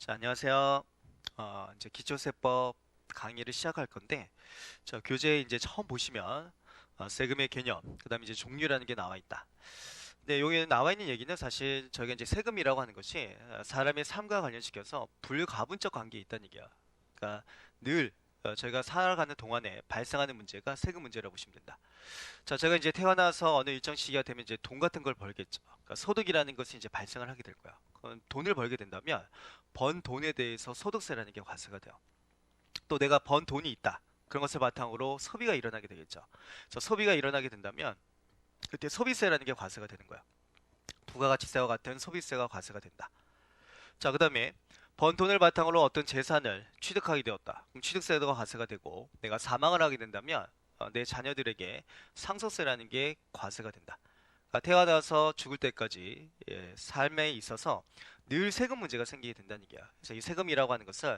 자, 안녕하세요. 이제 기초세법 강의를 시작할 건데, 교재 이제 처음 보시면 세금의 개념, 그다음에 이제 종류라는 게 나와 있다. 근데 여기 나와 있는 얘기는 사실 저희가 이제 세금이라고 하는 것이 사람의 삶과 관련시켜서 불가분적 관계에 있다는 얘기야. 그러니까 늘 저희가 살아가는 동안에 발생하는 문제가 세금 문제라고 보시면 된다. 자, 제가 이제 태어나서 어느 일정 시기가 되면 이제 돈 같은 걸 벌겠죠. 그러니까 소득이라는 것이 이제 발생을 하게 될 거야. 그럼 돈을 벌게 된다면 번 돈에 대해서 소득세라는 게 과세가 돼요. 또 내가 번 돈이 있다. 그런 것을 바탕으로 소비가 일어나게 되겠죠. 그래서 소비가 일어나게 된다면 그때 소비세라는 게 과세가 되는 거야. 부가가치세와 같은 소비세가 과세가 된다. 자, 그다음에 번 돈을 바탕으로 어떤 재산을 취득하게 되었다. 그럼 취득세가 과세가 되고 내가 사망을 하게 된다면 내 자녀들에게 상속세라는 게 과세가 된다. 그러니까 태어나서 죽을 때까지 삶에 있어서 늘 세금 문제가 생기게 된다는 얘기야. 그래서 이 세금이라고 하는 것은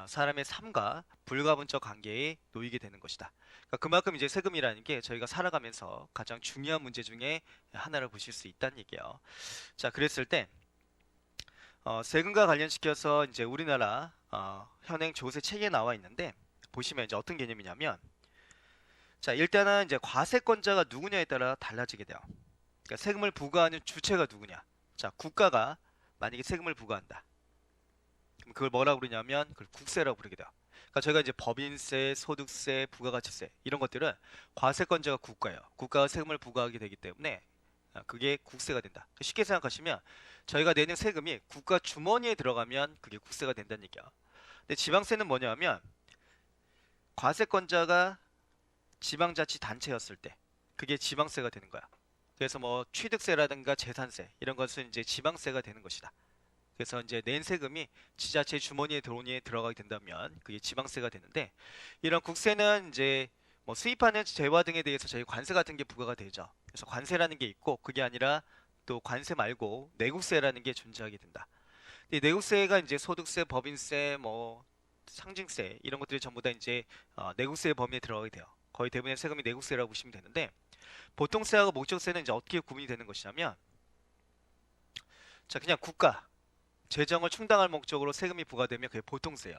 사람의 삶과 불가분적 관계에 놓이게 되는 것이다. 그러니까 그만큼 이제 세금이라는 게 저희가 살아가면서 가장 중요한 문제 중에 하나를 보실 수 있다는 얘기예요. 자, 그랬을 때 세금과 관련시켜서 이제 우리나라 현행 조세 체계에 나와 있는데 보시면 이제 어떤 개념이냐면 자, 일단은 이제 과세권자가 누구냐에 따라 달라지게 돼요. 그러니까 세금을 부과하는 주체가 누구냐? 자, 국가가 만약에 세금을 부과한다. 그럼 그걸 뭐라고 그러냐면 그걸 국세라고 부르게 돼요. 그러니까 저희가 이제 법인세, 소득세, 부가가치세 이런 것들은 과세권자가 국가예요. 국가가 세금을 부과하게 되기 때문에 그게 국세가 된다. 쉽게 생각하시면 저희가 내는 세금이 국가 주머니에 들어가면 그게 국세가 된다는 얘기야. 근데 지방세는 뭐냐면 과세권자가 지방자치단체였을 때 그게 지방세가 되는 거야. 그래서 뭐 취득세라든가 재산세 이런 것은 이제 지방세가 되는 것이다. 그래서 이제 낸 세금이 지자체 주머니에 돈이 들어가게 된다면 그게 지방세가 되는데 이런 국세는 이제 뭐 수입하는 재화 등에 대해서 저희 관세 같은 게 부과가 되죠. 그래서 관세라는 게 있고 그게 아니라 또 관세 말고 내국세라는 게 존재하게 된다. 이 내국세가 이제 소득세, 법인세, 뭐 상징세 이런 것들이 전부 다 이제 내국세 범위에 들어가게 돼요. 거의 대부분의 세금이 내국세라고 보시면 되는데 보통세하고 목적세는 이제 어떻게 구분이 되는 것이냐면 자 그냥 국가 재정을 충당할 목적으로 세금이 부과되면 그게 보통세예요.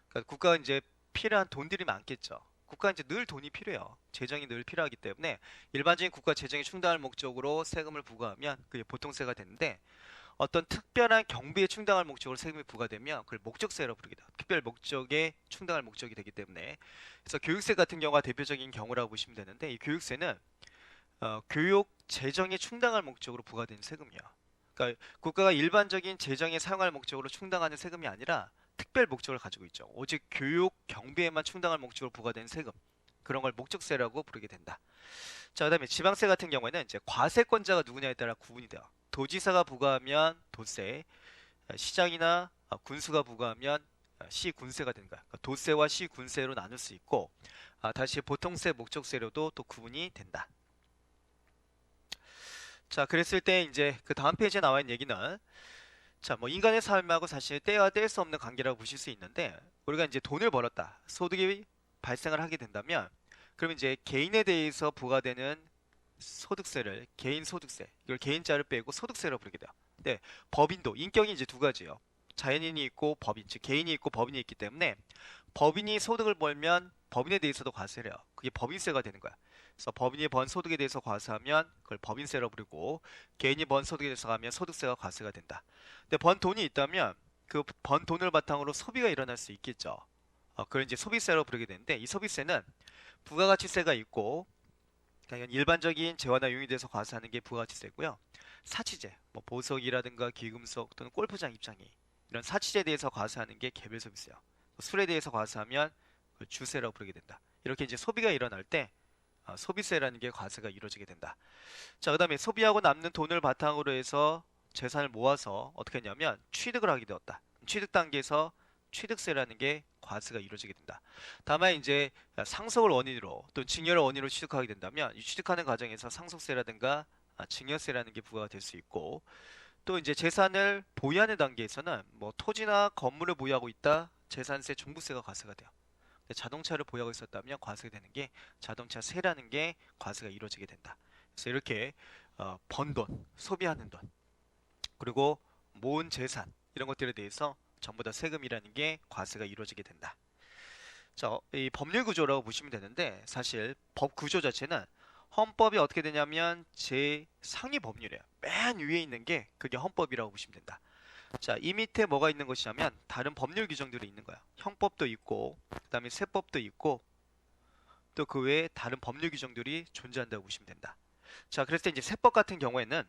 그러니까 국가가 이제 필요한 돈들이 많겠죠. 국가는 이제 늘 돈이 필요해요. 재정이 늘 필요하기 때문에 일반적인 국가 재정이 충당할 목적으로 세금을 부과하면 그게 보통세가 되는데 어떤 특별한 경비에 충당할 목적으로 세금이 부과되면 그걸 목적세라고 부르기도 해요. 특별 목적에 충당할 목적이 되기 때문에 그래서 교육세 같은 경우가 대표적인 경우라고 보시면 되는데 이 교육세는 교육 재정에 충당할 목적으로 부과되는 세금이야. 그러니까 국가가 일반적인 재정에 사용할 목적으로 충당하는 세금이 아니라 특별 목적을 가지고 있죠. 오직 교육 경비에만 충당할 목적으로 부과되는 세금. 그런 걸 목적세라고 부르게 된다. 자, 그다음에 지방세 같은 경우에는 이제 과세권자가 누구냐에 따라 구분이 돼요. 도지사가 부과하면 도세, 시장이나 군수가 부과하면 시군세가 되는 거야. 그러니까 도세와 시군세로 나눌 수 있고 다시 보통세, 목적세로도 또 구분이 된다. 자, 그랬을 때 이제 그 다음 페이지에 나와 있는 얘기는 자, 뭐 인간의 삶하고 사실 떼와 뗄 수 없는 관계라고 보실 수 있는데 우리가 이제 돈을 벌었다. 소득이 발생을 하게 된다면 그러면 이제 개인에 대해서 부과되는 소득세를 개인 소득세, 이걸 개인자를 빼고 소득세라고 부르게 돼요. 근데 법인도 인격이 이제 두 가지예요. 자연인이 있고 법인, 즉 개인이 있고 법인이 있기 때문에 법인이 소득을 벌면 법인에 대해서도 과세를 해요. 그게 법인세가 되는 거야. 그래서 법인이 번 소득에 대해서 과세하면 그걸 법인세라고 부르고 개인이 번 소득에 대해서 하면 소득세가 과세가 된다. 근데 번 돈이 있다면 그 번 돈을 바탕으로 소비가 일어날 수 있겠죠. 그걸 이제 소비세라고 부르게 되는데 이 소비세는 부가가치세가 있고 그러니까 일반적인 재화나 용에 대해서 과세하는 게 부가가치세고요. 사치제, 뭐 보석이라든가 귀금속 또는 골프장 입장이 이런 사치제에 대해서 과세하는 게 개별소비세요. 술에 대해서 과세하면 그 주세라고 부르게 된다. 이렇게 이제 소비가 일어날 때 소비세라는 게 과세가 이루어지게 된다. 자, 그다음에 소비하고 남는 돈을 바탕으로 해서 재산을 모아서 어떻게 했냐면 취득을 하게 되었다. 취득 단계에서 취득세라는 게 과세가 이루어지게 된다. 다만 이제 상속을 원인으로 또 증여를 원인으로 취득하게 된다면 이 취득하는 과정에서 상속세라든가 증여세라는 게 부과가 될 수 있고 또 이제 재산을 보유하는 단계에서는 뭐 토지나 건물을 보유하고 있다 재산세, 종부세가 과세가 돼요. 근데 자동차를 보유하고 있었다면 과세되는 게 자동차세라는 게 과세가 이루어지게 된다. 그래서 이렇게 번 돈, 소비하는 돈, 그리고 모은 재산 이런 것들에 대해서 전부 다 세금이라는 게 과세가 이루어지게 된다. 자, 이 법률 구조라고 보시면 되는데 사실 법 구조 자체는 헌법이 어떻게 되냐면 제상위 법률이에요. 맨 위에 있는 게 그게 헌법이라고 보시면 된다. 자, 이 밑에 뭐가 있는 것이냐면 다른 법률 규정들이 있는 거야. 형법도 있고, 그다음에 세법도 있고, 또 그 외에 다른 법률 규정들이 존재한다고 보시면 된다. 자, 그랬을 때 이제 세법 같은 경우에는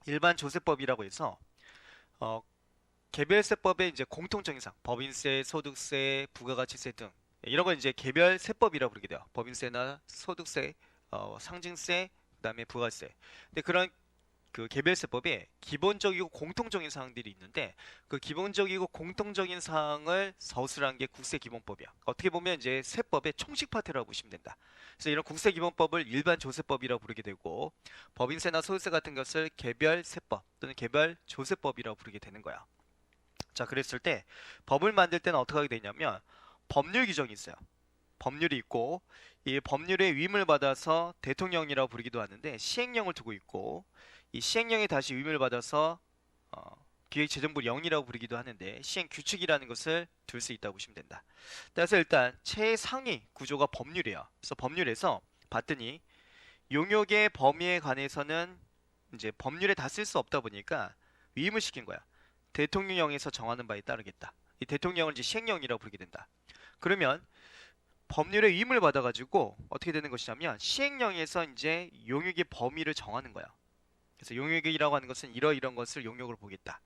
일반 조세법이라고 해서 어, 개별세법의 이제 공통적인 사항, 법인세, 소득세, 부가가치세 등 이런 걸 이제 개별 세법이라고 부르게 돼요. 법인세나 소득세, 상증세, 그다음에 부가세. 근데 그런 그 개별세법에 기본적이고 공통적인 사항들이 있는데 그 기본적이고 공통적인 사항을 서술한 게 국세기본법이야. 어떻게 보면 이제 세법의 총식 파트라고 보시면 된다. 그래서 이런 국세기본법을 일반 조세법이라고 부르게 되고 법인세나 소득세 같은 것을 개별세법 또는 개별조세법이라고 부르게 되는 거야. 자, 그랬을 때 법을 만들 때는 어떻게 하게 되냐면 법률 규정이 있어요. 법률이 있고 이 법률의 위임을 받아서 대통령이라고 부르기도 하는데 시행령을 두고 있고 이 시행령이 다시 위임을 받아서 기획재정부 령이라고 부르기도 하는데 시행규칙이라는 것을 둘 수 있다고 보시면 된다. 따라서 일단 최상위 구조가 법률이에요. 그래서 법률에서 봤더니 용역의 범위에 관해서는 이제 법률에 다 쓸 수 없다 보니까 위임을 시킨 거야. 대통령령에서 정하는 바에 따르겠다. 이 대통령을 이제 시행령이라고 부르게 된다. 그러면 법률의 위임을 받아가지고 어떻게 되는 것이냐면 시행령에서 이제 용역의 범위를 정하는 거야. 그래서 용역이라고 하는 것은 이런 것을 용역으로 보겠다.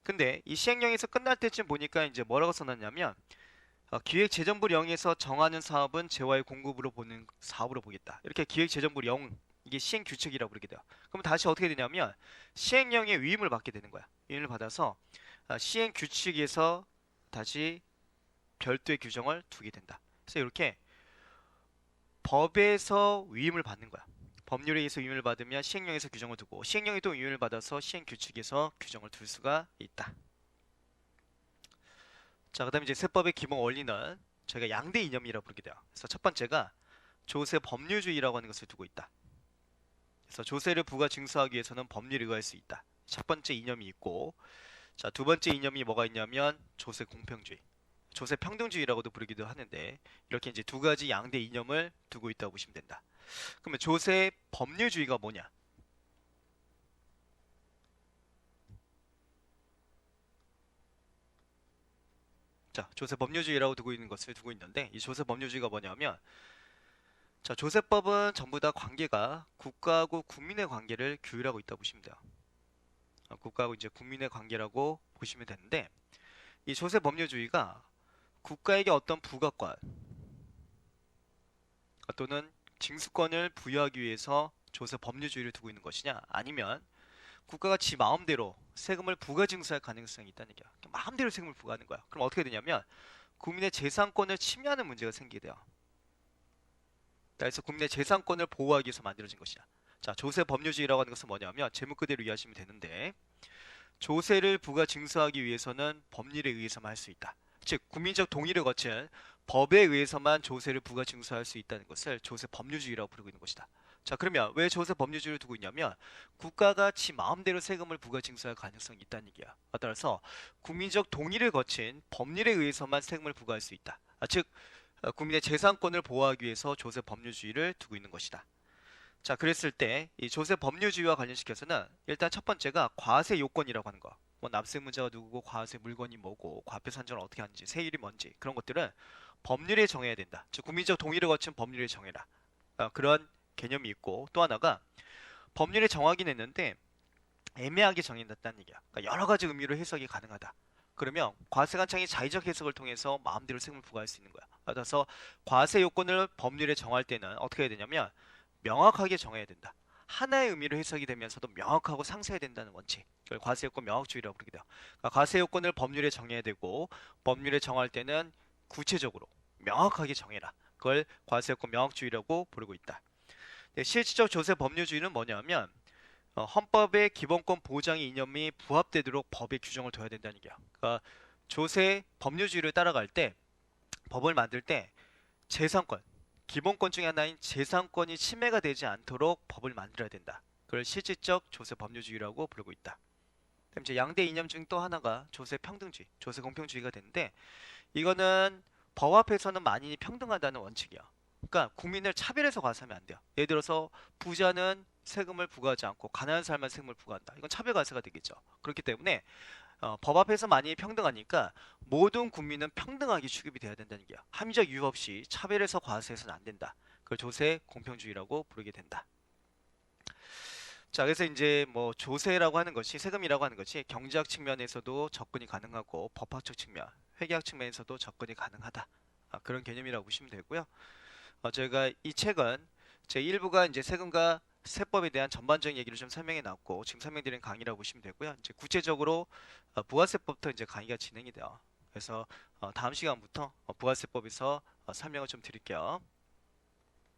근데 이 시행령에서 끝날 때쯤 보니까 이제 뭐라고 써놨냐면 기획재정부령에서 정하는 사업은 재화의 공급으로 보는 사업으로 보겠다. 이렇게 기획재정부령 이게 시행규칙이라고 부르게 돼요. 그럼 다시 어떻게 되냐면 시행령의 위임을 받게 되는 거야. 위임을 받아서 시행규칙에서 다시 별도의 규정을 두게 된다. 그래서 이렇게 법에서 위임을 받는 거야. 법률에 의해서 위임을 받으면 시행령에서 규정을 두고 시행령이 또 위임을 받아서 시행규칙에서 규정을 둘 수가 있다. 자, 그다음에 이제 세법의 기본 원리는 저희가 양대 이념이라고 부르게 돼요. 그래서 첫 번째가 조세 법률주의라고 하는 것을 두고 있다. 그래서 조세를 부가 징수하기 위해서는 법률에 의할 수 있다. 첫 번째 이념이 있고, 자, 두 번째 이념이 뭐가 있냐면 조세 공평주의, 조세 평등주의라고도 부르기도 하는데 이렇게 이제 두 가지 양대 이념을 두고 있다고 보시면 된다. 그러면 조세 법률주의가 뭐냐? 자, 조세 법률주의라고 두고 있는 것을 두고 있는데 이 조세 법률주의가 뭐냐면 자, 조세법은 전부 다 관계가 국가하고 국민의 관계를 규율하고 있다고 보시면 돼요. 국가하고 이제 국민의 관계라고 보시면 되는데 이 조세 법률주의가 국가에게 어떤 부가권 또는 징수권을 부여하기 위해서 조세 법률주의를 두고 있는 것이냐 아니면 국가가 지 마음대로 세금을 부가 징수할 가능성이 있다는 얘기야. 마음대로 세금을 부과하는 거야. 그럼 어떻게 되냐면 국민의 재산권을 침해하는 문제가 생기게 돼요. 그래서 국민의 재산권을 보호하기 위해서 만들어진 것이야. 자, 조세 법률주의라고 하는 것은 뭐냐면 제목 그대로 이해하시면 되는데 조세를 부가 징수하기 위해서는 법률에 의해서만 할 수 있다. 즉 국민적 동의를 거친 법에 의해서만 조세를 부가 징수할 수 있다는 것을 조세 법률주의라고 부르고 있는 것이다. 자, 그러면 왜 조세 법률주의를 두고 있냐면 국가가 지 마음대로 세금을 부가 징수할 가능성이 있다는 얘기야. 따라서 국민적 동의를 거친 법률에 의해서만 세금을 부과할 수 있다. 즉 국민의 재산권을 보호하기 위해서 조세 법률주의를 두고 있는 것이다. 자, 그랬을 때 이 조세 법률주의와 관련시켜서는 일단 첫 번째가 과세 요건이라고 하는 거. 뭐 납세문자가 누구고 과세 물건이 뭐고 과표 산정을 어떻게 하는지 세율이 뭔지 그런 것들은 법률에 정해야 된다. 즉 국민적 동의를 거친 법률에 정해라. 그런 개념이 있고 또 하나가 법률에 정하긴 했는데 애매하게 정해놨다는 얘기야. 그러니까 여러 가지 의미로 해석이 가능하다. 그러면 과세관청이 자의적 해석을 통해서 마음대로 세금을 부과할 수 있는 거야. 따라서 과세 요건을 법률에 정할 때는 어떻게 해야 되냐면 명확하게 정해야 된다. 하나의 의미로 해석이 되면서도 명확하고 상세해야 된다는 원칙. 그걸 과세요건 명확주의라고 부르게 돼요. 그러니까 과세요건을 법률에 정해야 되고 법률에 정할 때는 구체적으로 명확하게 정해라. 그걸 과세요건 명확주의라고 부르고 있다. 네, 실질적 조세 법률주의는 뭐냐면 헌법의 기본권 보장의 이념이 부합되도록 법에 규정을 둬야 된다는 얘기야. 그러니까 조세 법률주의를 따라갈 때 법을 만들 때 재산권, 기본권 중에 하나인 재산권이 침해가 되지 않도록 법을 만들어야 된다. 그걸 실질적 조세 법률주의라고 부르고 있다. 그다음 이제 양대 이념 중 또 하나가 조세 평등주의, 조세 공평주의가 되는데 이거는 법 앞에서는 만인이 평등하다는 원칙이야. 그러니까 국민을 차별해서 과세하면 안 돼요. 예를 들어서 부자는 세금을 부과하지 않고 가난한 사람만 세금을 부과한다. 이건 차별 과세가 되겠죠. 그렇기 때문에 법 앞에서 만인이 평등하니까 모든 국민은 평등하게 취급이 돼야 된다는 게야. 합리적 이유 없이 차별해서 과세해서는 안 된다. 그걸 조세 공평주의라고 부르게 된다. 자, 그래서 이제 뭐 조세라고 하는 것이 세금이라고 하는 것이 경제학 측면에서도 접근이 가능하고 법학적 측면, 회계학 측면에서도 접근이 가능하다. 그런 개념이라고 보시면 되고요. 저희가 이 책은 제 1부가 이제 세금과 세법에 대한 전반적인 얘기를 좀 설명해 놨고 지금 설명드린 강의라고 보시면 되고요. 이제 구체적으로 부가세법부터 이제 강의가 진행이 돼요. 그래서 다음 시간부터 부가세법에서 설명을 좀 드릴게요.